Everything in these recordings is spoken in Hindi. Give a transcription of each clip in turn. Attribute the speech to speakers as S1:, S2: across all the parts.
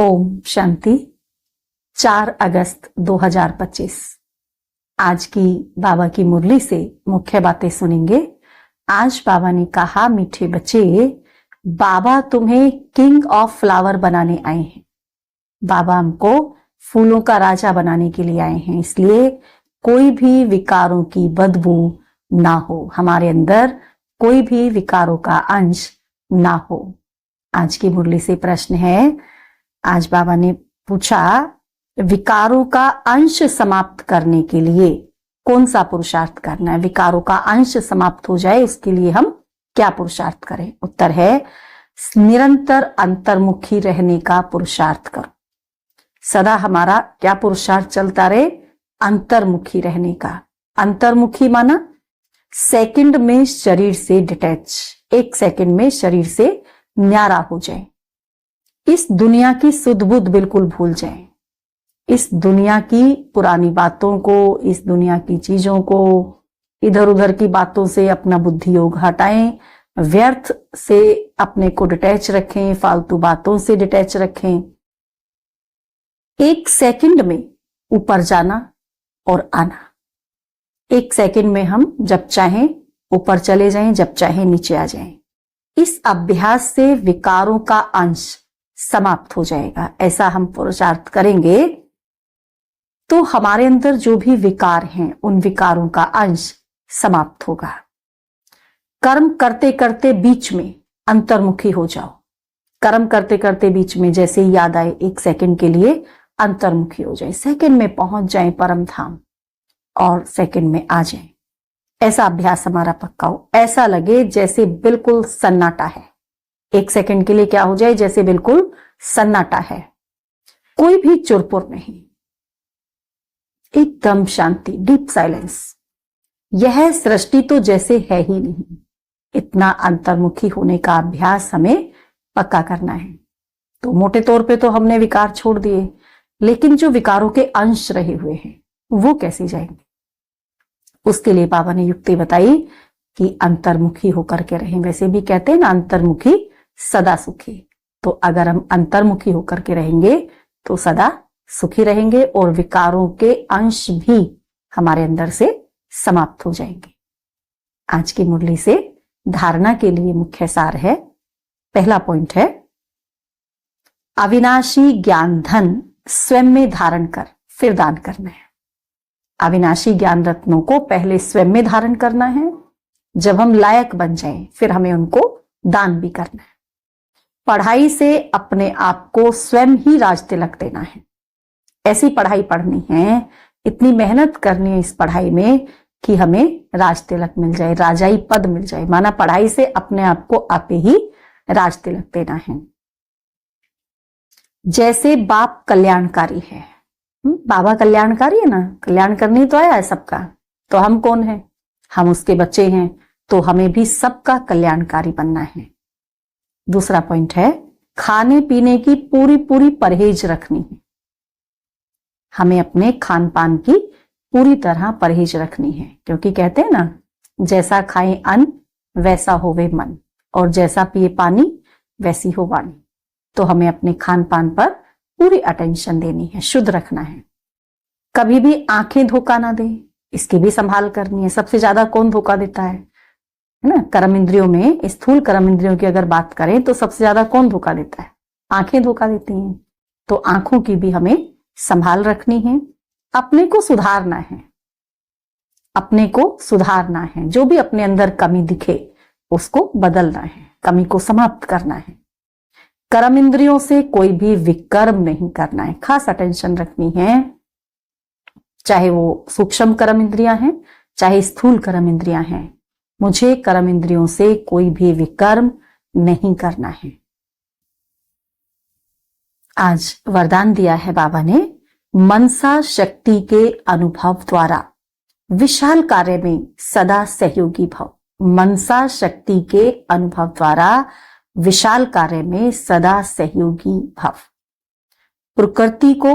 S1: ओम शांति। 4 अगस्त 2025 आज की बाबा की मुरली से मुख्य बातें सुनेंगे। आज बाबा ने कहा, मीठे बच्चे, बाबा तुम्हें किंग ऑफ फ्लावर बनाने आए हैं। बाबा हमको फूलों का राजा बनाने के लिए आए हैं, इसलिए कोई भी विकारों की बदबू ना हो, हमारे अंदर कोई भी विकारों का अंश ना हो। आज की मुरली से प्रश्न है, आज बाबा ने पूछा, विकारों का अंश समाप्त करने के लिए कौन सा पुरुषार्थ करना है? विकारों का अंश समाप्त हो जाए उसके लिए हम क्या पुरुषार्थ करें? उत्तर है, निरंतर अंतर्मुखी रहने का पुरुषार्थ करो। सदा हमारा क्या पुरुषार्थ चलता रहे? अंतर्मुखी रहने का। अंतर्मुखी माना सेकंड में शरीर से डिटैच, 1 सेकंड में शरीर से न्यारा हो जाए। इस दुनिया की सुध बुध बिल्कुल भूल जाएं। इस दुनिया की पुरानी बातों को, इस दुनिया की चीजों को, इधर उधर की बातों से अपना बुद्धि योग हटाएं। व्यर्थ से अपने को डिटैच रखें, फालतू बातों से डिटैच रखें। 1 सेकंड में ऊपर जाना और आना। 1 सेकंड में हम जब चाहें ऊपर चले जाएं, जब चाहें नीचे आ जाएं। इस अभ्यास से विकारों का अंश समाप्त हो जाएगा। ऐसा हम पुरुषार्थ करेंगे तो हमारे अंदर जो भी विकार हैं उन विकारों का अंश समाप्त होगा। कर्म करते करते बीच में अंतर्मुखी हो जाओ। कर्म करते करते बीच में जैसे याद आए 1 सेकंड के लिए अंतर्मुखी हो जाए, सेकंड में पहुंच जाए परम धाम और सेकंड में आ जाए। ऐसा अभ्यास हमारा पक्का हो। ऐसा लगे जैसे बिल्कुल सन्नाटा है। 1 सेकंड के लिए क्या हो जाए? जैसे बिल्कुल सन्नाटा है, कोई भी चुरपुर नहीं, एकदम शांति, डीप साइलेंस। यह सृष्टि तो जैसे है ही नहीं। इतना अंतर्मुखी होने का अभ्यास हमें पक्का करना है। तो मोटे तौर पे तो हमने विकार छोड़ दिए, लेकिन जो विकारों के अंश रहे हुए हैं वो कैसे जाएंगे? उसके लिए बाबा ने युक्ति बताई कि अंतर्मुखी होकर के रहें। वैसे भी कहते हैं ना, अंतर्मुखी सदा सुखी। तो अगर हम अंतर्मुखी होकर के रहेंगे तो सदा सुखी रहेंगे और विकारों के अंश भी हमारे अंदर से समाप्त हो जाएंगे। आज की मुरली से धारणा के लिए मुख्य सार है। पहला पॉइंट है, अविनाशी ज्ञान धन स्वयं में धारण कर फिर दान करना है। अविनाशी ज्ञान रत्नों को पहले स्वयं में धारण करना है, जब हम लायक बन जाएं फिर हमें उनको दान भी करना है। पढ़ाई से अपने आप को स्वयं ही राज तिलक देना है। ऐसी पढ़ाई पढ़नी है, इतनी मेहनत करनी है इस पढ़ाई में कि हमें राज तिलक मिल जाए, राजाई पद मिल जाए। माना पढ़ाई से अपने आप को आपे ही राज तिलक देना है। जैसे बाप कल्याणकारी है, बाबा कल्याणकारी है ना, कल्याण करने तो आया है सबका। तो हम कौन है? हम उसके बच्चे हैं, तो हमें भी सबका कल्याणकारी बनना है। दूसरा पॉइंट है, खाने पीने की पूरी परहेज रखनी है। हमें अपने खान पान की पूरी तरह परहेज रखनी है, क्योंकि कहते हैं ना, जैसा खाए अन्न वैसा होवे मन, और जैसा पिए पानी वैसी हो वाणी। तो हमें अपने खान पान पर पूरी अटेंशन देनी है, शुद्ध रखना है। कभी भी आंखें धोखा ना दे, इसकी भी संभाल करनी है। सबसे ज्यादा कौन धोखा देता है ना? कर्म इंद्रियों में, स्थूल कर्म इंद्रियों की अगर बात करें तो सबसे ज्यादा कौन धोखा देता है? आंखें धोखा देती हैं। तो आंखों की भी हमें संभाल रखनी है। अपने को सुधारना है, अपने को सुधारना है। जो भी अपने अंदर कमी दिखे उसको बदलना है, कमी को समाप्त करना है। कर्म इंद्रियों से कोई भी विकर्म नहीं करना है, खास अटेंशन रखनी है। चाहे वो सूक्ष्म कर्म इंद्रियां हैं, चाहे स्थूल कर्म इंद्रियां हैं, मुझे कर्म इंद्रियों से कोई भी विकर्म नहीं करना है। आज वरदान दिया है बाबा ने, मनसा शक्ति के अनुभव द्वारा विशाल कार्य में सदा सहयोगी भव। मनसा शक्ति के अनुभव द्वारा विशाल कार्य में सदा सहयोगी भव। प्रकृति को,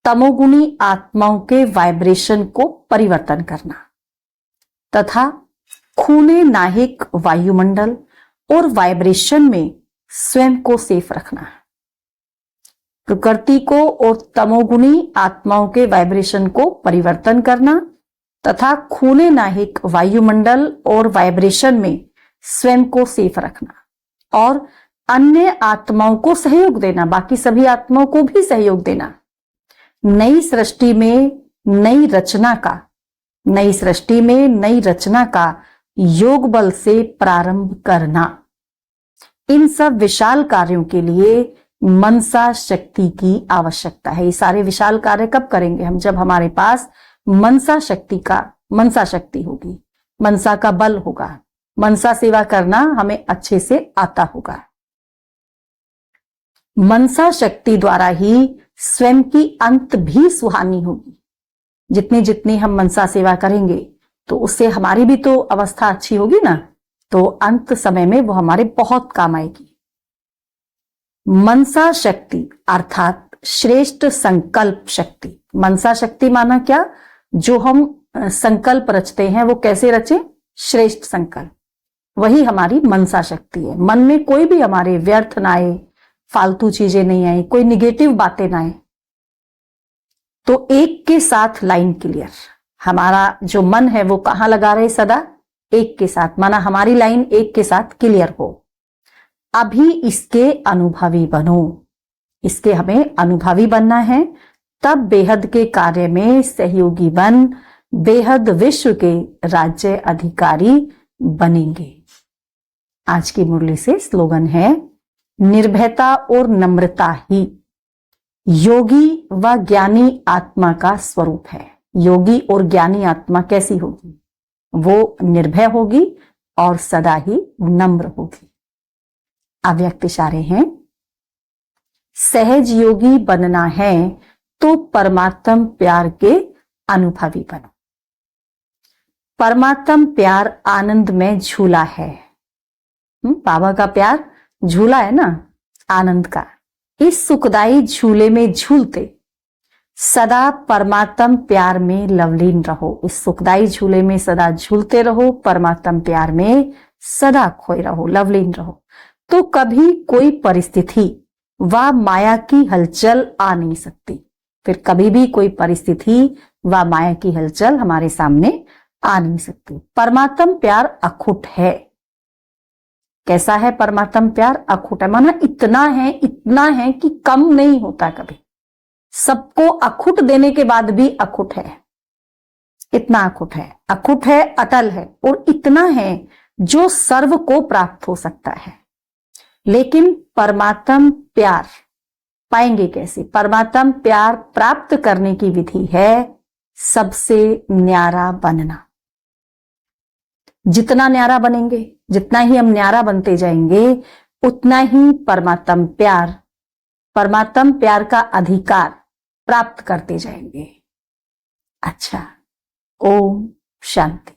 S1: तमोगुणी आत्माओं के वाइब्रेशन को परिवर्तन करना तथा खूने नाहिक वायुमंडल और वाइब्रेशन में स्वयं को सेफ रखना। प्रकृति को और तमोगुणी आत्माओं के वाइब्रेशन को परिवर्तन करना तथा खुले नाहिक वायुमंडल और वाइब्रेशन में स्वयं को सेफ रखना और अन्य आत्माओं को सहयोग देना, बाकी सभी आत्माओं को भी सहयोग देना। नई सृष्टि में नई रचना का योग बल से प्रारंभ करना। इन सब विशाल कार्यों के लिए मनसा शक्ति की आवश्यकता है। ये सारे विशाल कार्य कब करेंगे हम? जब हमारे पास मनसा शक्ति होगी, मनसा का बल होगा, मनसा सेवा करना हमें अच्छे से आता होगा। मनसा शक्ति द्वारा ही स्वयं की अंत भी सुहानी होगी। जितनी जितनी हम मनसा सेवा करेंगे तो उससे हमारी भी तो अवस्था अच्छी होगी ना, तो अंत समय में वो हमारे बहुत काम आएगी। मनसा शक्ति अर्थात श्रेष्ठ संकल्प शक्ति। मनसा शक्ति माना क्या? जो हम संकल्प रचते हैं वो कैसे रचे? श्रेष्ठ संकल्प, वही हमारी मनसा शक्ति है। मन में कोई भी हमारे व्यर्थ ना आए, फालतू चीजें नहीं आए, कोई निगेटिव बातें ना आए। तो एक के साथ लाइन क्लियर। हमारा जो मन है वो कहां लगा रहे? सदा एक के साथ, माना हमारी लाइन एक के साथ क्लियर हो। अभी इसके अनुभवी बनो, इसके हमें अनुभवी बनना है, तब बेहद के कार्य में सहयोगी बन बेहद विश्व के राज्य अधिकारी बनेंगे। आज की मुरली से स्लोगन है, निर्भयता और नम्रता ही योगी व ज्ञानी आत्मा का स्वरूप है। योगी और ज्ञानी आत्मा कैसी होगी? वो निर्भय होगी और सदा ही नम्र होगी। अव्यक्त इशारे हैं, सहज योगी बनना है तो परमात्म प्यार के अनुभवी बनो। परमात्म प्यार आनंद में झूला है। बाबा का प्यार झूला है ना, आनंद का। इस सुखदाई झूले में झूलते सदा परमात्म प्यार में लवलीन रहो। इस सुखदाई झूले में सदा झूलते रहो, परमात्म प्यार में सदा खोए रहो, लवलीन रहो। तो कभी कोई परिस्थिति व माया की हलचल आ नहीं सकती। फिर कभी भी कोई परिस्थिति व माया की हलचल हमारे सामने आ नहीं सकती। परमात्म प्यार अखुट है। कैसा है परमात्म प्यार? अखुट है, माना इतना है कि कम नहीं होता कभी। सबको अखुट देने के बाद भी अखुट है, इतना अखुट है, अटल है, और इतना है जो सर्व को प्राप्त हो सकता है। लेकिन परमात्म प्यार पाएंगे कैसे? परमात्म प्यार प्राप्त करने की विधि है सबसे न्यारा बनना। जितना न्यारा बनेंगे, जितना ही हम न्यारा बनते जाएंगे, उतना ही परमात्म प्यार का अधिकार प्राप्त करते जाएंगे। अच्छा, ओम शांति।